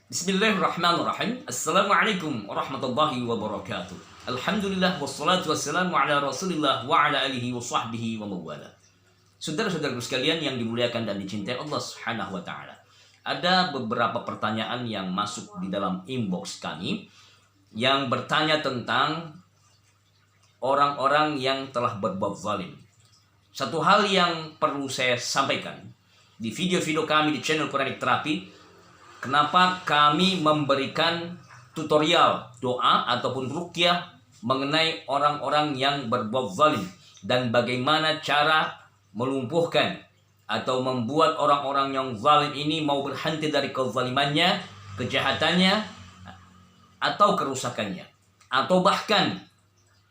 Bismillahirrahmanirrahim. Assalamualaikum warahmatullahi wabarakatuh. Alhamdulillah wassalatu wassalamu ala Rasulillah wa ala alihi wa sahbihi wa mawala. Saudara-saudaraku sekalian yang dimuliakan dan dicintai Allah Subhanahu wa taala. Ada beberapa pertanyaan yang masuk di dalam inbox kami yang bertanya tentang orang-orang yang telah berbuat zalim. Satu hal yang perlu saya sampaikan di video-video kami di channel Quranic Therapy, kenapa kami memberikan tutorial doa ataupun ruqyah mengenai orang-orang yang berbuat zalim dan bagaimana cara melumpuhkan atau membuat orang-orang yang zalim ini mau berhenti dari kezalimannya, kejahatannya, atau kerusakannya. Atau bahkan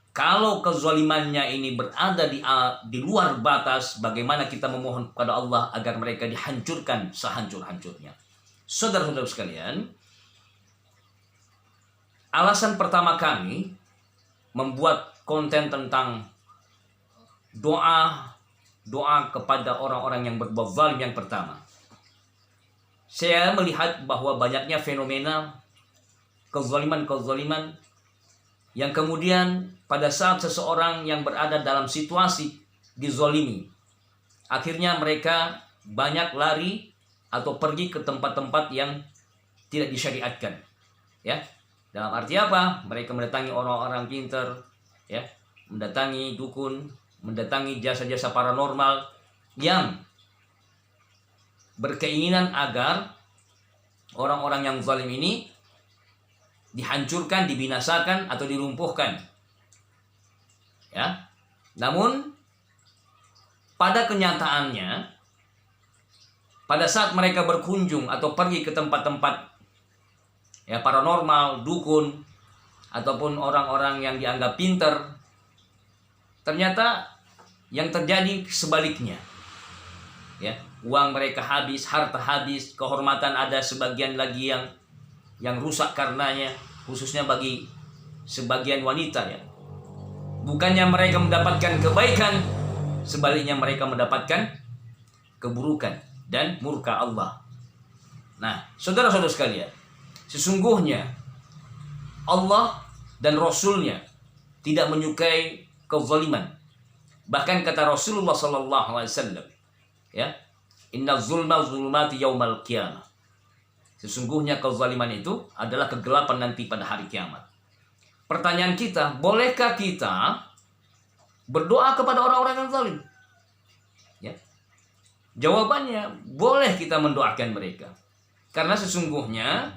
kalau kezalimannya ini berada di luar batas, bagaimana kita memohon kepada Allah agar mereka dihancurkan sehancur-hancurnya. Saudara-saudara sekalian, alasan pertama kami membuat konten tentang doa kepada orang-orang yang berbuat zalim yang pertama. Saya melihat bahwa banyaknya fenomena kezaliman yang kemudian pada saat seseorang yang berada dalam situasi dizalimi, akhirnya mereka banyak lari atau pergi ke tempat-tempat yang tidak disyariatkan. Ya. Dalam arti apa? Mereka mendatangi orang-orang pintar, ya, mendatangi dukun, mendatangi jasa-jasa paranormal yang berkeinginan agar orang-orang yang zalim ini dihancurkan, dibinasakan atau dilumpuhkan. Ya. Namun pada kenyataannya, pada saat mereka berkunjung atau pergi ke tempat-tempat ya paranormal, dukun, ataupun orang-orang yang dianggap pintar, ternyata yang terjadi sebaliknya. Ya, uang mereka habis, harta habis, kehormatan ada sebagian lagi yang rusak karenanya, khususnya bagi sebagian wanita ya. Bukannya mereka mendapatkan kebaikan, sebaliknya mereka mendapatkan keburukan dan murka Allah. Nah, saudara-saudara sekalian, sesungguhnya Allah dan Rasulnya tidak menyukai kezaliman. Bahkan kata Rasulullah SAW, ya, inna zulma zulmati yaumal qiyamah. Sesungguhnya kezaliman itu adalah kegelapan nanti pada hari kiamat. Pertanyaan kita, bolehkah kita berdoa kepada orang-orang yang zalim? Ya. Jawabannya, boleh kita mendoakan mereka. Karena sesungguhnya,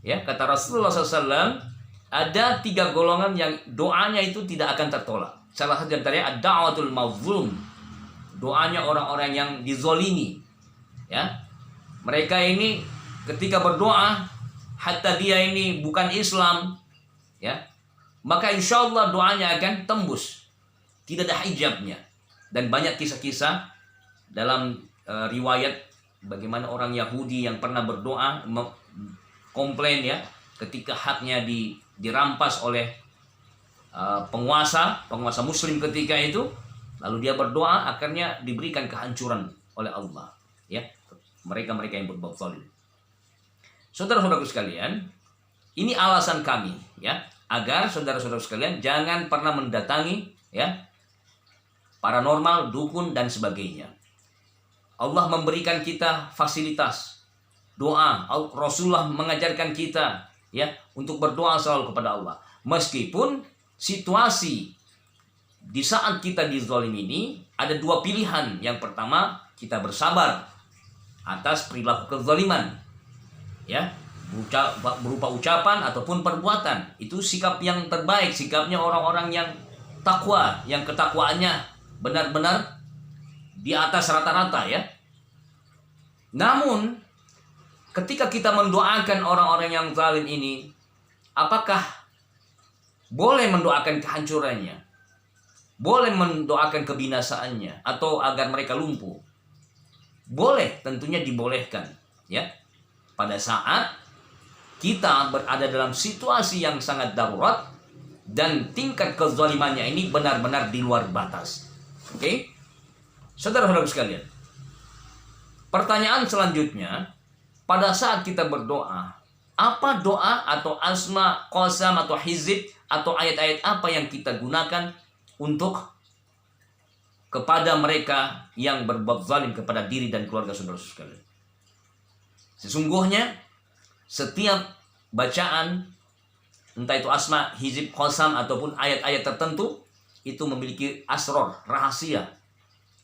ya, kata Rasulullah SAW, ada 3 golongan yang doanya itu tidak akan tertolak. Salah satu antaranya ad-da'watul mazlum, doanya orang-orang yang dizolimi. Ya, mereka ini ketika berdoa, hatta dia ini bukan Islam, ya, maka insya Allah doanya akan tembus, tidak ada hijabnya. Dan banyak kisah-kisah dalam riwayat bagaimana orang Yahudi yang pernah berdoa komplain ya ketika haknya dirampas oleh penguasa muslim ketika itu, lalu dia berdoa akhirnya diberikan kehancuran oleh Allah, ya, mereka yang berbuat zalim. Saudara-saudaraku sekalian, ini alasan kami ya agar saudara-saudara sekalian jangan pernah mendatangi ya paranormal, dukun dan sebagainya. Allah memberikan kita fasilitas doa. Rasulullah mengajarkan kita ya untuk berdoa selalu kepada Allah. Meskipun situasi di saat kita dizalimi ini ada 2 pilihan. Yang pertama, kita bersabar atas perilaku kezaliman. Ya, berupa ucapan ataupun perbuatan. Itu sikap yang terbaik, sikapnya orang-orang yang takwa, yang ketakwaannya benar-benar di atas rata-rata ya. Namun ketika kita mendoakan orang-orang yang zalim ini, apakah boleh mendoakan kehancurannya? Boleh mendoakan kebinasaannya atau agar mereka lumpuh? Boleh, tentunya dibolehkan ya. Pada saat kita berada dalam situasi yang sangat darurat dan tingkat kezalimannya ini benar-benar di luar batas. Oke? Saudara-saudara sekalian, pertanyaan selanjutnya, pada saat kita berdoa, apa doa atau asma, qasam atau hizib atau ayat-ayat apa yang kita gunakan untuk kepada mereka yang berbuat zalim kepada diri dan keluarga saudara-saudara sekalian. Sesungguhnya setiap bacaan, entah itu asma, hizib, qasam ataupun ayat-ayat tertentu, itu memiliki asror, rahasia.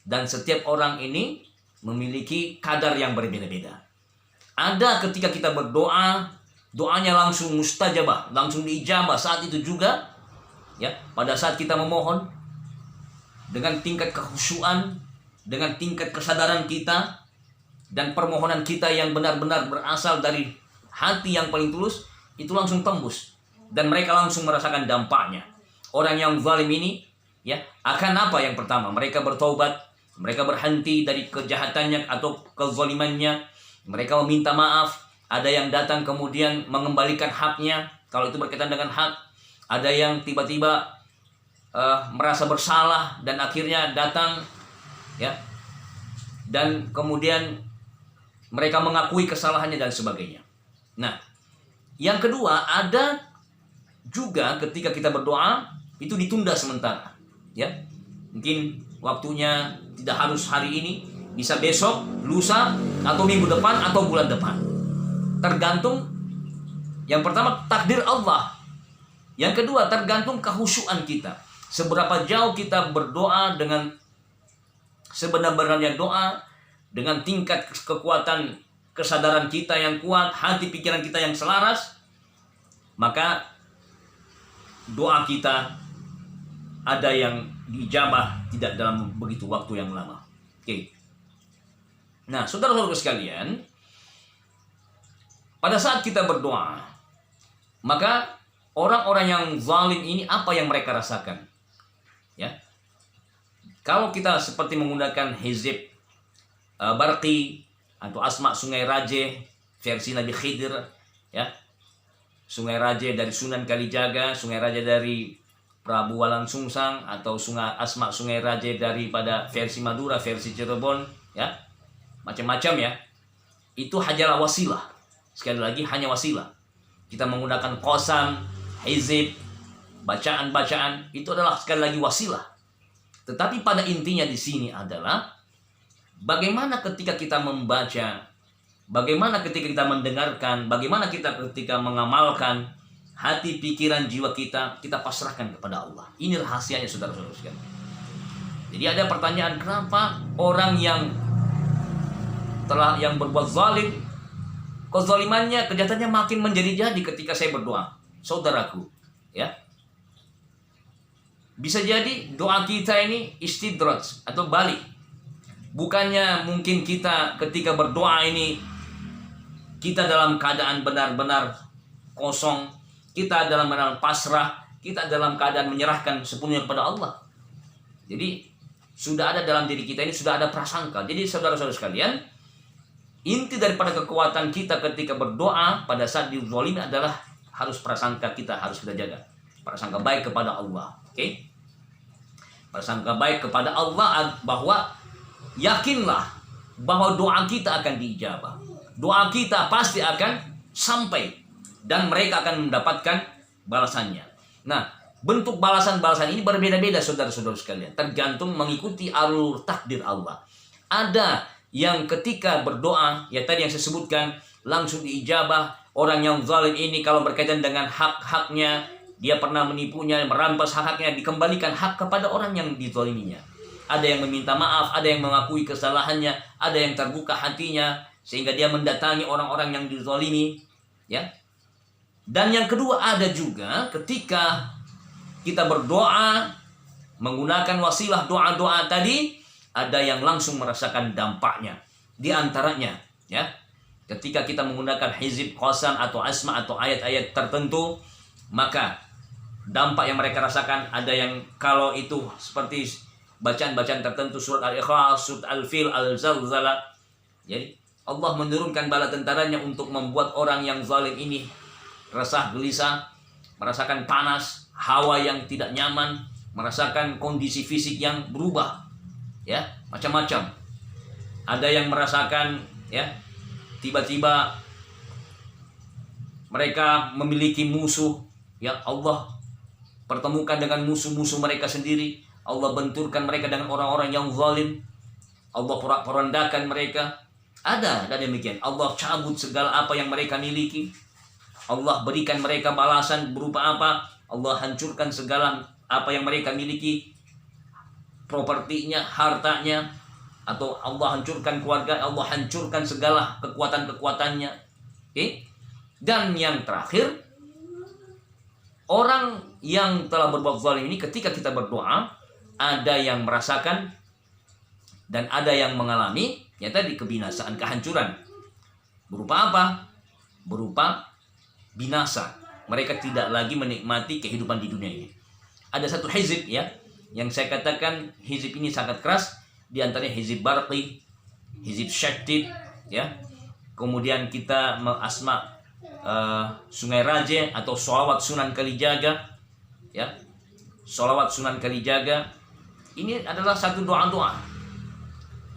Dan setiap orang ini memiliki kadar yang berbeda-beda. Ada ketika kita berdoa, doanya langsung mustajabah, langsung diijabah saat itu juga, ya, pada saat kita memohon dengan tingkat kekhusyuan, dengan tingkat kesadaran kita dan permohonan kita yang benar-benar berasal dari hati yang paling tulus, itu langsung tembus dan mereka langsung merasakan dampaknya. Orang yang zalim ini, ya, akan apa? Yang pertama, mereka bertaubat, mereka berhenti dari kejahatannya atau kezalimannya, mereka meminta maaf. Ada yang datang kemudian mengembalikan haknya, kalau itu berkaitan dengan hak. Ada yang tiba-tiba merasa bersalah dan akhirnya datang, ya, dan kemudian mereka mengakui kesalahannya dan sebagainya. Nah, yang kedua, ada juga ketika kita berdoa itu ditunda sementara, ya. Mungkin waktunya tidak harus hari ini, bisa besok, lusa, atau minggu depan, atau bulan depan. Tergantung, yang pertama takdir Allah. Yang kedua tergantung kehusyuan kita. Seberapa jauh kita berdoa dengan sebenar-benarnya doa, dengan tingkat kekuatan kesadaran kita yang kuat, hati pikiran kita yang selaras, maka doa kita ada yang dijabah tidak dalam begitu waktu yang lama. Oke. Nah, saudara-saudara sekalian, pada saat kita berdoa, maka orang-orang yang zalim ini apa yang mereka rasakan? Ya. Kalau kita seperti menggunakan hizib barqi atau asma Sungai Raje versi Nabi Khidir, ya. Sungai Raje dari Sunan Kalijaga, Sungai Raje dari Prabu Walang Sungsang, atau asma Sungai Raje daripada versi Madura, versi Cirebon, ya. Macam-macam, ya. Itu hanyalah wasilah. Sekali lagi, hanya wasilah. Kita menggunakan qasam, hizib, bacaan-bacaan, itu adalah sekali lagi wasilah. Tetapi pada intinya di sini adalah bagaimana ketika kita membaca, bagaimana ketika kita mendengarkan, bagaimana kita ketika mengamalkan, hati, pikiran, jiwa kita pasrahkan kepada Allah. Ini rahasianya, saudara-saudara sekalian. Jadi ada pertanyaan, kenapa orang yang berbuat zalim, kezalimannya, kejahatannya makin menjadi-jadi ketika saya berdoa? Saudaraku, ya, bisa jadi doa kita ini istidraj atau balik. Bukannya mungkin kita ketika berdoa ini kita dalam keadaan benar-benar kosong, kita dalam keadaan pasrah, kita dalam keadaan menyerahkan sepenuhnya kepada Allah. Jadi sudah ada dalam diri kita ini, sudah ada prasangka. Jadi saudara-saudara sekalian, inti daripada kekuatan kita ketika berdoa pada saat dizalimi adalah harus prasangka kita harus kita jaga. Prasangka baik kepada Allah. Oke? Prasangka baik kepada Allah, bahwa yakinlah bahwa doa kita akan diijabah. Doa kita pasti akan sampai dan mereka akan mendapatkan balasannya. Nah, bentuk balasan-balasan ini berbeda-beda, saudara-saudara sekalian, tergantung mengikuti alur takdir Allah. Ada yang ketika berdoa, ya tadi yang saya sebutkan, langsung diijabah. Orang yang zalim ini kalau berkaitan dengan hak-haknya, dia pernah menipunya, merampas hak-haknya, dikembalikan hak kepada orang yang dizaliminya. Ada yang meminta maaf, ada yang mengakui kesalahannya, ada yang terbuka hatinya sehingga dia mendatangi orang-orang yang dizalimi, ya. Dan yang kedua, ada juga ketika kita berdoa menggunakan wasilah doa-doa tadi, ada yang langsung merasakan dampaknya. Di antaranya, ya, ketika kita menggunakan hizib, qasam atau asma atau ayat-ayat tertentu, maka dampak yang mereka rasakan ada yang kalau itu seperti bacaan-bacaan tertentu, surat Al-Ikhlas, surat Al-Fil, Al-Zalzalah. Jadi Allah menurunkan bala tentaranya untuk membuat orang yang zalim ini resah, gelisah, merasakan panas, hawa yang tidak nyaman, merasakan kondisi fisik yang berubah, ya, macam-macam. Ada yang merasakan, ya, tiba-tiba mereka memiliki musuh, ya Allah pertemukan dengan musuh-musuh mereka sendiri. Allah benturkan mereka dengan orang-orang yang zalim. Allah porak-porandakan mereka. Ada demikian. Allah cabut segala apa yang mereka miliki. Allah berikan mereka balasan berupa apa? Allah hancurkan segala apa yang mereka miliki, propertinya, hartanya, atau Allah hancurkan keluarga, Allah hancurkan segala kekuatan-kekuatannya. Dan yang terakhir, orang yang telah berbuat zalim ini ketika kita berdoa, ada yang merasakan dan ada yang mengalami ya tadi kebinasaan, kehancuran. Berupa apa? Berupa binasa. Mereka tidak lagi menikmati kehidupan di dunia ini. Ada satu hizib ya, yang saya katakan hizib ini sangat keras. Di antaranya hizib Barqi, hizib Syaddid ya. Kemudian kita asma Sungai Raja atau sholawat Sunan Kalijaga ya. Sholawat Sunan Kalijaga ini adalah satu doa-doa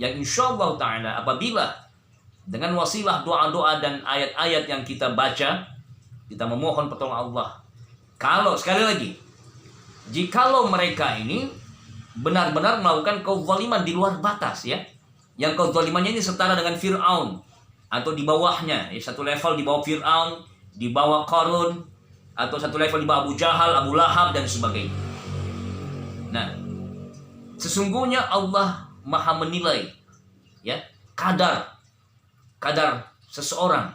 yang insyaallah ta'ala apabila dengan wasilah doa-doa dan ayat-ayat yang kita baca, kita memohon pertolongan Allah. Kalau sekali lagi, jikalau mereka ini benar-benar melakukan kezaliman di luar batas ya, yang kezalimannya ini setara dengan Fir'aun atau di bawahnya, ya, satu level di bawah Fir'aun, di bawah Qarun, atau satu level di bawah Abu Jahal, Abu Lahab dan sebagainya. Nah, sesungguhnya Allah Maha menilai ya kadar seseorang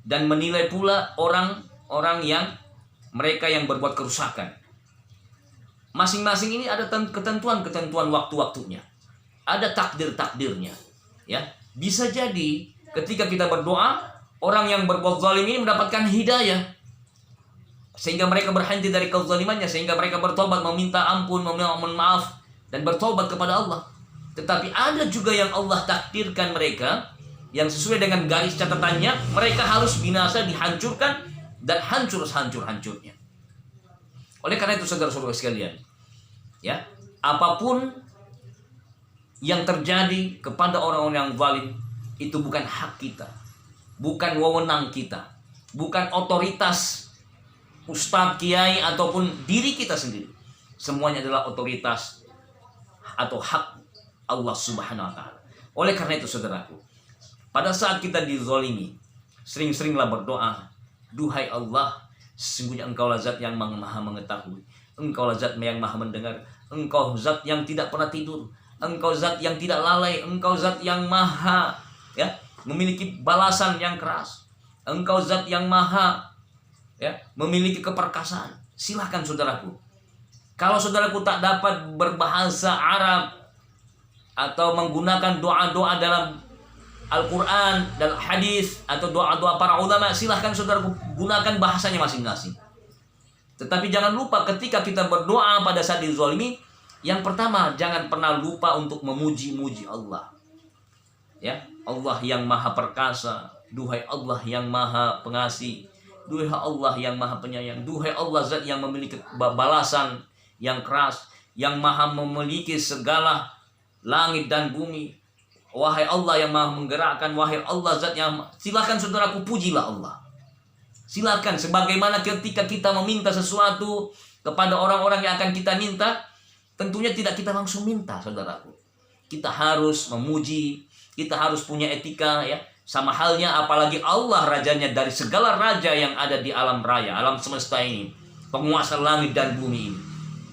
dan menilai pula orang-orang yang mereka yang berbuat kerusakan. Masing-masing ini ada ketentuan-ketentuan waktu-waktunya. Ada takdir-takdirnya. Ya, bisa jadi ketika kita berdoa, orang yang berbuat zalim ini mendapatkan hidayah sehingga mereka berhenti dari kezalimannya, sehingga mereka bertobat, meminta ampun, memohon maaf dan bertobat kepada Allah. Tetapi ada juga yang Allah takdirkan mereka yang sesuai dengan garis catatannya, mereka harus binasa, dihancurkan dan hancur sehancur-hancurnya. Oleh karena itu saudara-saudara sekalian, ya, apapun yang terjadi kepada orang-orang yang zalim itu bukan hak kita, bukan wewenang kita, bukan otoritas ustadz, kiai ataupun diri kita sendiri. Semuanya adalah otoritas atau hak Allah Subhanahu wa taala. Oleh karena itu saudaraku, pada saat kita dizalimi, sering-seringlah berdoa, duhai Allah, sesungguhnya Engkau zat yang maha mengetahui, Engkau zat yang maha mendengar, Engkau zat yang tidak pernah tidur, Engkau zat yang tidak lalai, Engkau zat yang maha ya memiliki balasan yang keras, Engkau zat yang maha ya memiliki keperkasaan. Silahkan saudaraku, kalau saudaraku tak dapat berbahasa Arab atau menggunakan doa-doa dalam Al-Quran dan hadis atau doa-doa para ulama, silahkan saudaraku gunakan bahasanya masing-masing. Tetapi jangan lupa ketika kita berdoa pada saat dizalimi, yang pertama jangan pernah lupa untuk memuji-muji Allah. Ya, Allah yang maha perkasa, duhai Allah yang maha pengasih, duhai Allah yang maha penyayang, duhai Allah zat yang memiliki balasan yang keras, yang maha memiliki segala langit dan bumi. Wahai Allah yang maha menggerakkan, wahai Allah zat yang, silakan saudaraku pujilah Allah. Silakan, sebagaimana ketika kita meminta sesuatu kepada orang-orang yang akan kita minta, tentunya tidak kita langsung minta saudaraku. Kita harus memuji, kita harus punya etika ya. Sama halnya apalagi Allah rajanya dari segala raja yang ada di alam raya, alam semesta ini, penguasa langit dan bumi ini.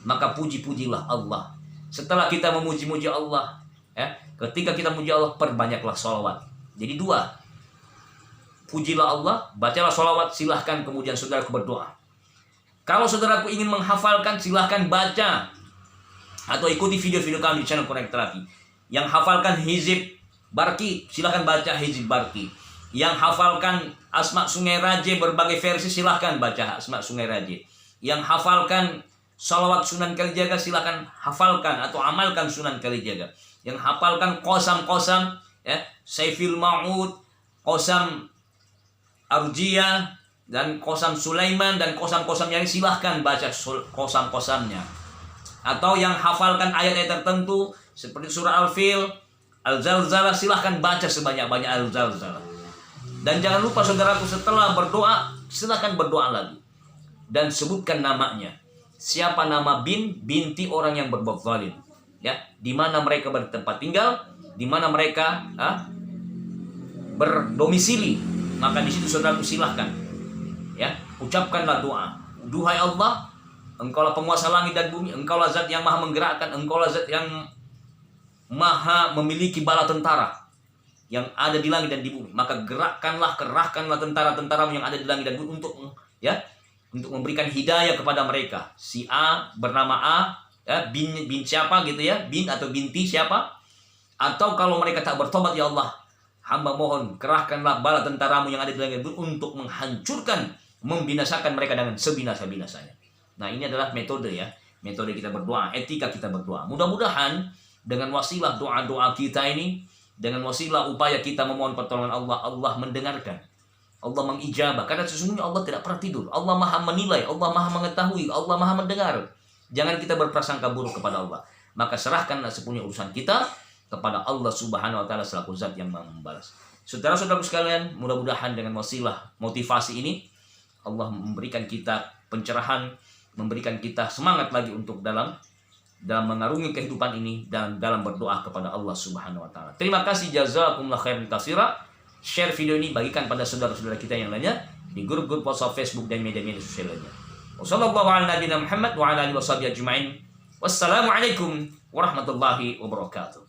Maka puji-pujilah Allah. Setelah kita memuji-muji Allah, ya, ketika kita memuji Allah, perbanyaklah sholawat. Jadi dua, pujilah Allah, bacalah sholawat, silahkan kemudian saudaraku berdoa. Kalau saudaraku ingin menghafalkan, silahkan baca atau ikuti video-video kami di channel Connect Terapi. Yang hafalkan hizib Barqi, silahkan baca hizib Barqi. Yang hafalkan Asma Sungai Raja berbagai versi, silahkan baca Asma Sungai Raja. Yang hafalkan sholawat Sunan Kalijaga, silahkan hafalkan atau amalkan Sunan Kalijaga. Yang hafalkan qasam-qasam ya, Saifil Ma'ud, qasam Arjiyah dan qasam Sulaiman dan qasam-qasam yang silahkan baca qasam-qasamnya. Atau yang hafalkan ayat-ayat tertentu seperti surah Al-Fil, Al-Zalzalah, silahkan baca sebanyak-banyak Al-Zalzalah. Dan jangan lupa saudaraku, setelah berdoa, silakan berdoa lagi. Dan sebutkan namanya. Siapa nama binti orang yang berbuat zalim. Ya, di mana mereka bertempat tinggal, di mana mereka berdomisili. Maka di situ saudaraku silahkan. Ya, ucapkanlah doa. Duhai Allah, Engkaulah penguasa langit dan bumi, Engkaulah zat yang maha menggerakkan, Engkaulah zat yang maha memiliki bala tentara yang ada di langit dan di bumi. Maka kerahkanlah tentara-tentaramu yang ada di langit dan bumi untuk memberikan hidayah kepada mereka. Si A bernama A, ya, bin siapa gitu ya, bin atau binti siapa. Atau kalau mereka tak bertobat, ya Allah, hamba mohon kerahkanlah bala tentaramu yang ada di langit dan bumi untuk menghancurkan, membinasakan mereka dengan sebinasa-binasanya. Nah, ini adalah metode ya, metode kita berdoa, etika kita berdoa. Mudah-mudahan dengan wasilah doa-doa kita ini, dengan wasilah upaya kita memohon pertolongan Allah, Allah mendengarkan, Allah mengijabah. Karena sesungguhnya Allah tidak pernah tidur. Allah maha menilai, Allah maha mengetahui, Allah maha mendengar. Jangan kita berprasangka buruk kepada Allah. Maka serahkanlah sepenuhnya urusan kita kepada Allah Subhanahu wa taala selaku zat yang membalas. Saudara-saudaraku sekalian, mudah-mudahan dengan wasilah motivasi ini Allah memberikan kita pencerahan, memberikan kita semangat lagi untuk dalam mengarungi kehidupan ini dan dalam berdoa kepada Allah Subhanahu wa taala. Terima kasih, jazakumullah khairan katsira. Share video ini, bagikan pada saudara-saudara kita yang lainnya di grup-grup WhatsApp, Facebook dan media-media sosial lainnya. Wassalamualaikum warahmatullahi wabarakatuh.